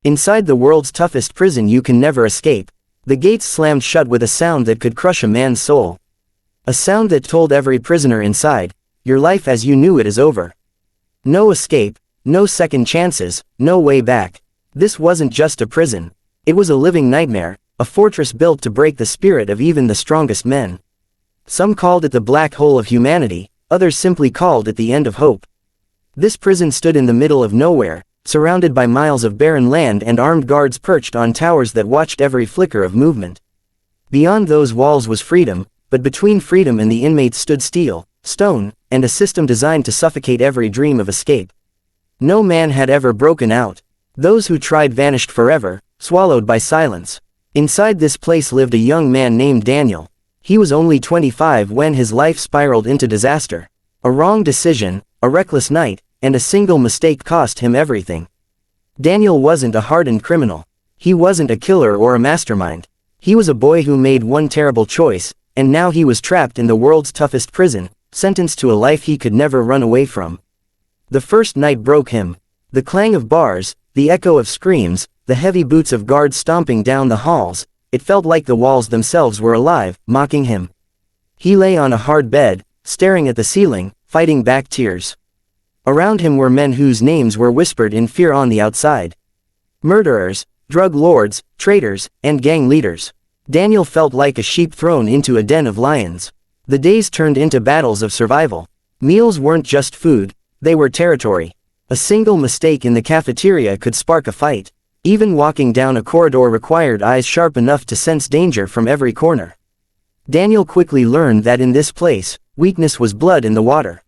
Inside the world's toughest prison you can never escape. The gates slammed shut with a sound that could crush a man's soul. A sound that told every prisoner inside, your life as you knew it is over. No escape, no second chances, no way back. This wasn't just a prison. It was a living nightmare, a fortress built to break the spirit of even the strongest men. Some called it the black hole of humanity, others simply called it the end of hope. This prison stood in the middle of nowhere, surrounded by miles of barren land and armed guards perched on towers that watched every flicker of movement. Beyond those walls was freedom, but between freedom and the inmates stood steel, stone, and a system designed to suffocate every dream of escape. No man had ever broken out. Those who tried vanished forever, swallowed by silence. Inside this place lived a young man named Daniel. He was only 25 when his life spiraled into disaster. A wrong decision, a reckless night, and a single mistake cost him everything. Daniel wasn't a hardened criminal. He wasn't a killer or a mastermind. He was a boy who made one terrible choice, and now he was trapped in the world's toughest prison, sentenced to a life he could never run away from. The first night broke him. The clang of bars, the echo of screams, the heavy boots of guards stomping down the halls, it felt like the walls themselves were alive, mocking him. He lay on a hard bed, staring at the ceiling, fighting back tears. Around him were men whose names were whispered in fear on the outside. Murderers, drug lords, traitors, and gang leaders. Daniel felt like a sheep thrown into a den of lions. The days turned into battles of survival. Meals weren't just food, they were territory. A single mistake in the cafeteria could spark a fight. Even walking down a corridor required eyes sharp enough to sense danger from every corner. Daniel quickly learned that in this place, weakness was blood in the water.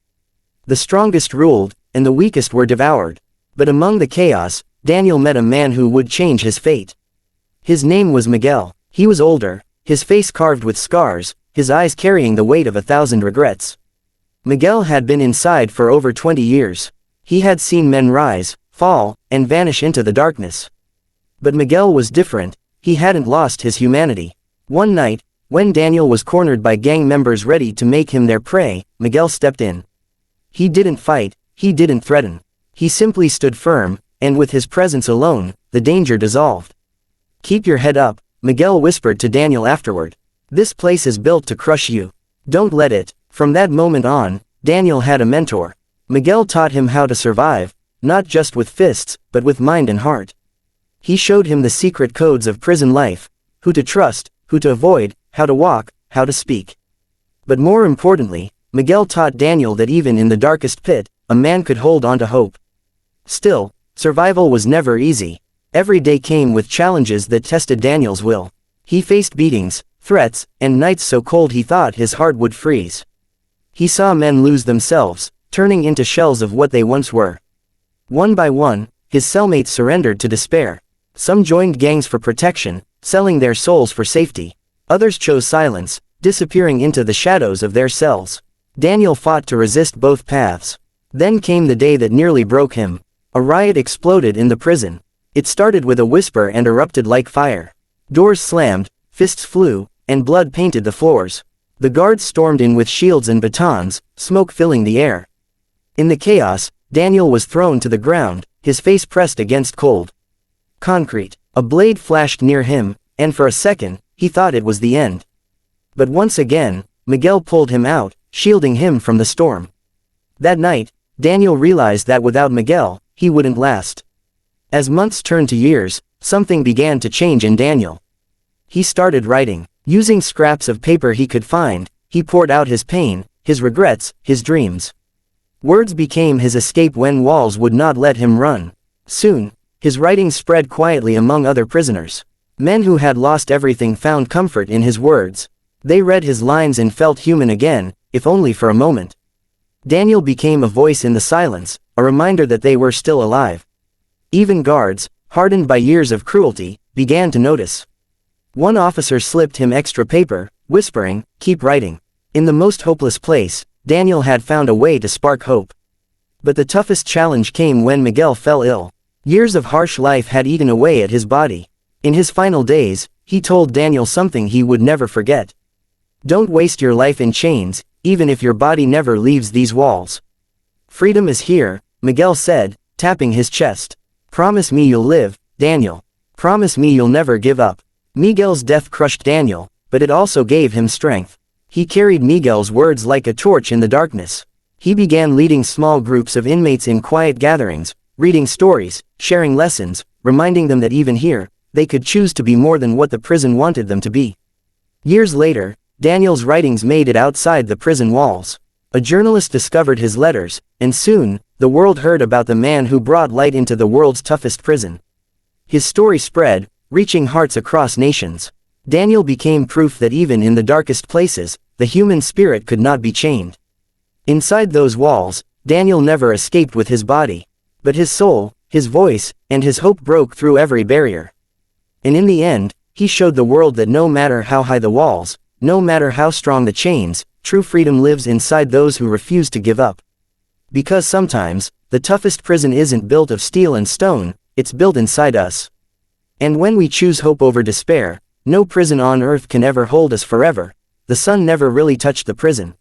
The strongest ruled, and the weakest were devoured. But among the chaos, Daniel met a man who would change his fate. His name was Miguel. He was older, his face carved with scars, his eyes carrying the weight of 1,000 regrets. Miguel had been inside for over 20 years. He had seen men rise, fall, and vanish into the darkness. But Miguel was different. He hadn't lost his humanity. One night, when Daniel was cornered by gang members ready to make him their prey, Miguel stepped in. He didn't fight, he didn't threaten. He simply stood firm, and with his presence alone, the danger dissolved. "Keep your head up," Miguel whispered to Daniel afterward. "This place is built to crush you. Don't let it." From that moment on, Daniel had a mentor. Miguel taught him how to survive, not just with fists, but with mind and heart. He showed him the secret codes of prison life, who to trust, who to avoid, how to walk, how to speak. But more importantly, Miguel taught Daniel that even in the darkest pit, a man could hold on to hope. Still, survival was never easy. Every day came with challenges that tested Daniel's will. He faced beatings, threats, and nights so cold he thought his heart would freeze. He saw men lose themselves, turning into shells of what they once were. One by one, his cellmates surrendered to despair. Some joined gangs for protection, selling their souls for safety. Others chose silence, disappearing into the shadows of their cells. Daniel fought to resist both paths. Then came the day that nearly broke him. A riot exploded in the prison. It started with a whisper and erupted like fire. Doors slammed, fists flew, and blood painted the floors. The guards stormed in with shields and batons, smoke filling the air. In the chaos, Daniel was thrown to the ground, his face pressed against cold concrete. A blade flashed near him, and for a second, he thought it was the end. But once again, Miguel pulled him out, shielding him from the storm. That night, Daniel realized that without Miguel, he wouldn't last. As months turned to years, something began to change in Daniel. He started writing. Using scraps of paper he could find, he poured out his pain, his regrets, his dreams. Words became his escape when walls would not let him run. Soon, his writings spread quietly among other prisoners. Men who had lost everything found comfort in his words. They read his lines and felt human again, if only for a moment. Daniel became a voice in the silence, a reminder that they were still alive. Even guards, hardened by years of cruelty, began to notice. One officer slipped him extra paper, whispering, "Keep writing." In the most hopeless place, Daniel had found a way to spark hope. But the toughest challenge came when Miguel fell ill. Years of harsh life had eaten away at his body. In his final days, he told Daniel something he would never forget. "Don't waste your life in chains, even if your body never leaves these walls." "Freedom is here," Miguel said, tapping his chest. "Promise me you'll live, Daniel. Promise me you'll never give up. Miguel's death crushed Daniel, but it also gave him strength. He carried Miguel's words like a torch in the darkness. He began leading small groups of inmates in quiet gatherings, reading stories, sharing lessons, reminding them that even here, they could choose to be more than what the prison wanted them to be. Years later, Daniel's writings made it outside the prison walls. A journalist discovered his letters, and soon, the world heard about the man who brought light into the world's toughest prison. His story spread, reaching hearts across nations. Daniel became proof that even in the darkest places, the human spirit could not be chained. Inside those walls, Daniel never escaped with his body. But his soul, his voice, and his hope broke through every barrier. And in the end, he showed the world that no matter how high the walls, no matter how strong the chains, true freedom lives inside those who refuse to give up. Because sometimes, the toughest prison isn't built of steel and stone, it's built inside us. And when we choose hope over despair, no prison on earth can ever hold us forever. The sun never really touched the prison.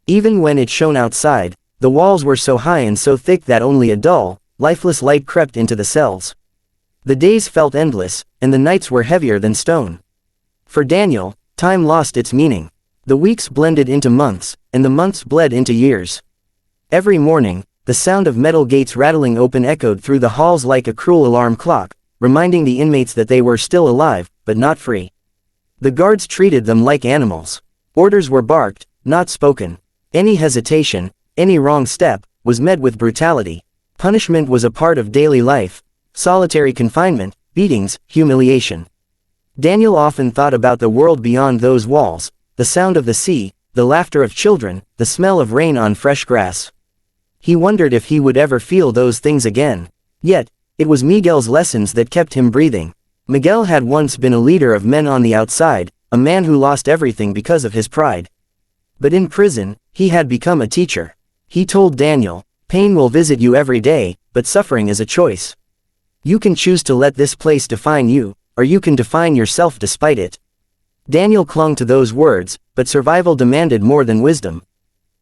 Even when it shone outside, the walls were so high and so thick that only a dull, lifeless light crept into the cells. The days felt endless, and the nights were heavier than stone. For Daniel, time lost its meaning. The weeks blended into months, and the months bled into years. Every morning, the sound of metal gates rattling open echoed through the halls like a cruel alarm clock, reminding the inmates that they were still alive, but not free. The guards treated them like animals. Orders were barked, not spoken. Any hesitation, any wrong step, was met with brutality. Punishment was a part of daily life. Solitary confinement, beatings, humiliation. Daniel often thought about the world beyond those walls, the sound of the sea, the laughter of children, the smell of rain on fresh grass. He wondered if he would ever feel those things again. Yet, it was Miguel's lessons that kept him breathing. Miguel had once been a leader of men on the outside, a man who lost everything because of his pride. But in prison, he had become a teacher. He told Daniel, "Pain will visit you every day, but suffering is a choice. You can choose to let this place define you, or you can define yourself despite it." Daniel clung to those words, but survival demanded more than wisdom.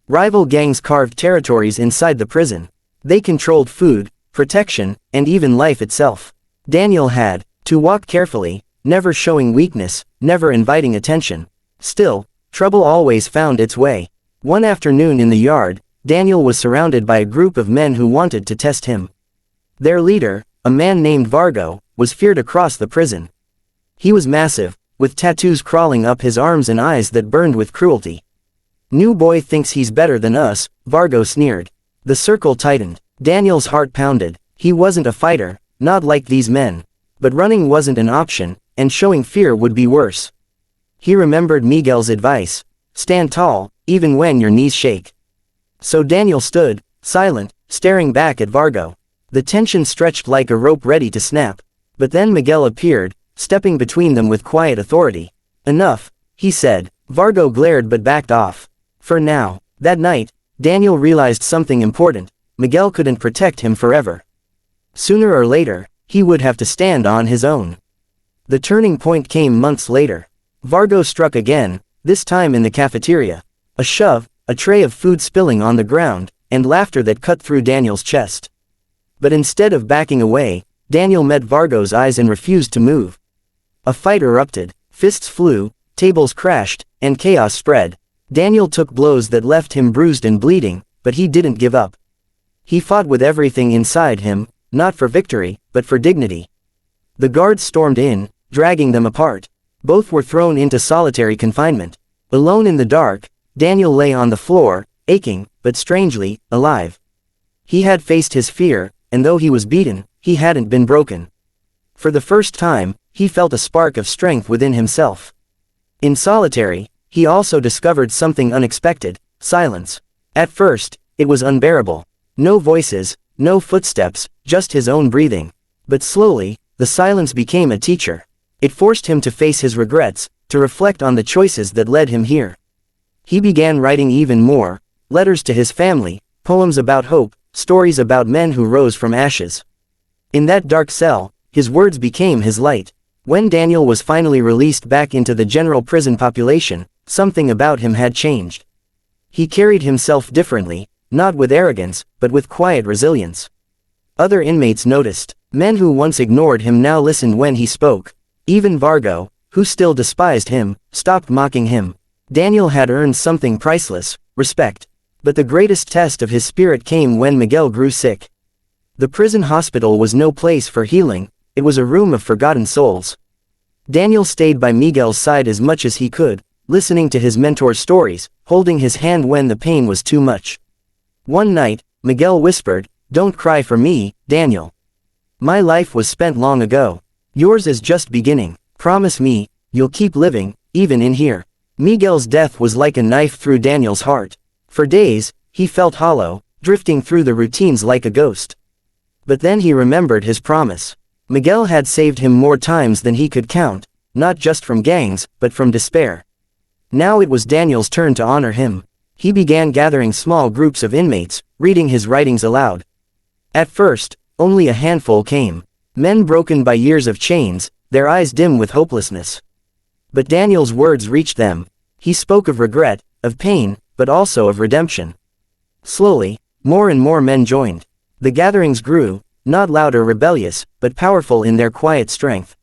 Rival gangs carved territories inside the prison. They controlled food, protection, and even life itself. Daniel had to walk carefully, never showing weakness, never inviting attention. Still, trouble always found its way. One afternoon in the yard, Daniel was surrounded by a group of men who wanted to test him. Their leader, a man named Vargo, was feared across the prison. He was massive, with tattoos crawling up his arms and eyes that burned with cruelty. "New boy thinks he's better than us," Vargo sneered. The circle tightened. Daniel's heart pounded. He wasn't a fighter, not like these men. But running wasn't an option, and showing fear would be worse. He remembered Miguel's advice. Stand tall, even when your knees shake. So Daniel stood, silent, staring back at Vargo. The tension stretched like a rope ready to snap. But then Miguel appeared, stepping between them with quiet authority. "Enough," he said. Vargo glared but backed off. For now. That night, Daniel realized something important. Miguel couldn't protect him forever. Sooner or later, he would have to stand on his own. The turning point came months later. Vargo struck again, this time in the cafeteria. A shove, a tray of food spilling on the ground, and laughter that cut through Daniel's chest. But instead of backing away, Daniel met Vargo's eyes and refused to move. A fight erupted, fists flew, tables crashed, and chaos spread. Daniel took blows that left him bruised and bleeding, but he didn't give up. He fought with everything inside him, not for victory, but for dignity. The guards stormed in, dragging them apart. Both were thrown into solitary confinement. Alone in the dark, Daniel lay on the floor, aching, but strangely, alive. He had faced his fear, and though he was beaten, he hadn't been broken. For the first time, he felt a spark of strength within himself. In solitary, he also discovered something unexpected: silence. At first, it was unbearable. No voices, no footsteps, just his own breathing. But slowly, the silence became a teacher. It forced him to face his regrets, to reflect on the choices that led him here. He began writing even more, letters to his family, poems about hope, stories about men who rose from ashes. In that dark cell, his words became his light. When Daniel was finally released back into the general prison population, something about him had changed. He carried himself differently, not with arrogance, but with quiet resilience. Other inmates noticed. Men who once ignored him now listened when he spoke. Even Vargo, who still despised him, stopped mocking him. Daniel had earned something priceless, respect. But the greatest test of his spirit came when Miguel grew sick. The prison hospital was no place for healing, it was a room of forgotten souls. Daniel stayed by Miguel's side as much as he could, listening to his mentor's stories, holding his hand when the pain was too much. One night, Miguel whispered, "Don't cry for me, Daniel. My life was spent long ago. Yours is just beginning. Promise me, you'll keep living, even in here." Miguel's death was like a knife through Daniel's heart. For days, he felt hollow, drifting through the routines like a ghost. But then he remembered his promise. Miguel had saved him more times than he could count, not just from gangs, but from despair. Now it was Daniel's turn to honor him. He began gathering small groups of inmates, reading his writings aloud. At first, only a handful came. Men broken by years of chains, their eyes dim with hopelessness. But Daniel's words reached them. He spoke of regret, of pain, but also of redemption. Slowly, more and more men joined. The gatherings grew, not loud or rebellious, but powerful in their quiet strength.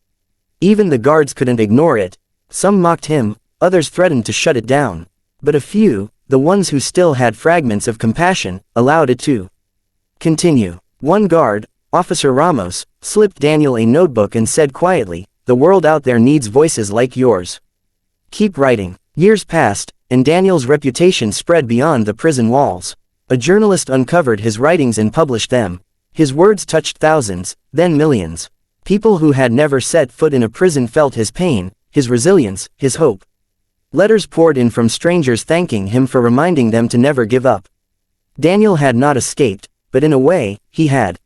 Even the guards couldn't ignore it. Some mocked him, others threatened to shut it down. But a few, the ones who still had fragments of compassion, allowed it to continue. One guard, Officer Ramos, slipped Daniel a notebook and said quietly, "The world out there needs voices like yours. Keep writing." Years passed, and Daniel's reputation spread beyond the prison walls. A journalist uncovered his writings and published them. His words touched thousands, then millions. People who had never set foot in a prison felt his pain, his resilience, his hope. Letters poured in from strangers thanking him for reminding them to never give up. Daniel had not escaped, but in a way, he had.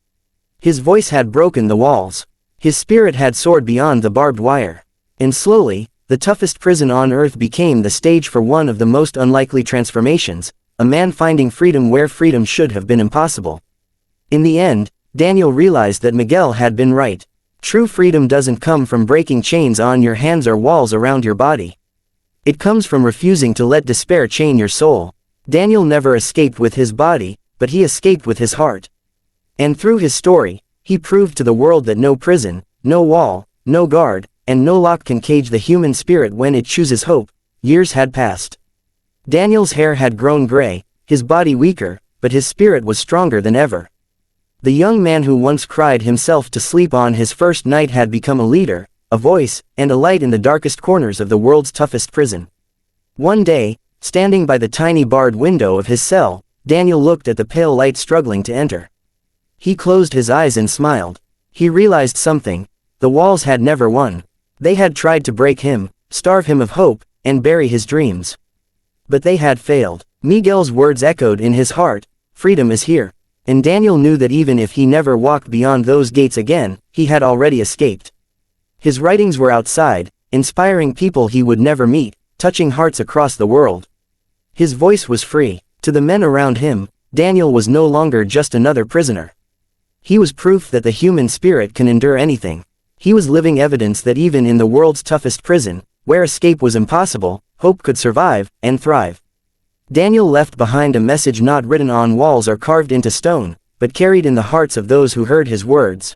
His voice had broken the walls. His spirit had soared beyond the barbed wire. And slowly, the toughest prison on earth became the stage for one of the most unlikely transformations, a man finding freedom where freedom should have been impossible. In the end, Daniel realized that Miguel had been right. True freedom doesn't come from breaking chains on your hands or walls around your body. It comes from refusing to let despair chain your soul. Daniel never escaped with his body, but he escaped with his heart. And through his story, he proved to the world that no prison, no wall, no guard, and no lock can cage the human spirit when it chooses hope. Years had passed. Daniel's hair had grown gray, his body weaker, but his spirit was stronger than ever. The young man who once cried himself to sleep on his first night had become a leader, a voice, and a light in the darkest corners of the world's toughest prison. One day, standing by the tiny barred window of his cell, Daniel looked at the pale light struggling to enter. He closed his eyes and smiled. He realized something. The walls had never won. They had tried to break him, starve him of hope, and bury his dreams. But they had failed. Miguel's words echoed in his heart, "Freedom is here." And Daniel knew that even if he never walked beyond those gates again, he had already escaped. His writings were outside, inspiring people he would never meet, touching hearts across the world. His voice was free. To the men around him, Daniel was no longer just another prisoner. He was proof that the human spirit can endure anything. He was living evidence that even in the world's toughest prison, where escape was impossible, hope could survive and thrive. Daniel left behind a message not written on walls or carved into stone, but carried in the hearts of those who heard his words.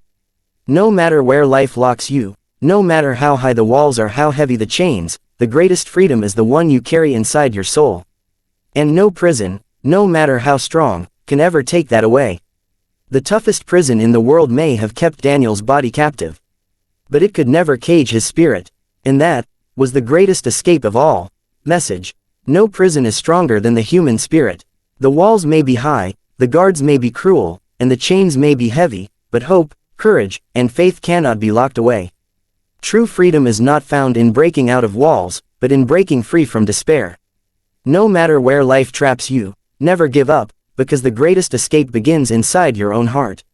No matter where life locks you, no matter how high the walls or how heavy the chains, the greatest freedom is the one you carry inside your soul. And no prison, no matter how strong, can ever take that away. The toughest prison in the world may have kept Daniel's body captive, but it could never cage his spirit. And that was the greatest escape of all. Message: no prison is stronger than the human spirit. The walls may be high, the guards may be cruel, and the chains may be heavy, but hope, courage, and faith cannot be locked away. True freedom is not found in breaking out of walls, but in breaking free from despair. No matter where life traps you, never give up, because the greatest escape begins inside your own heart.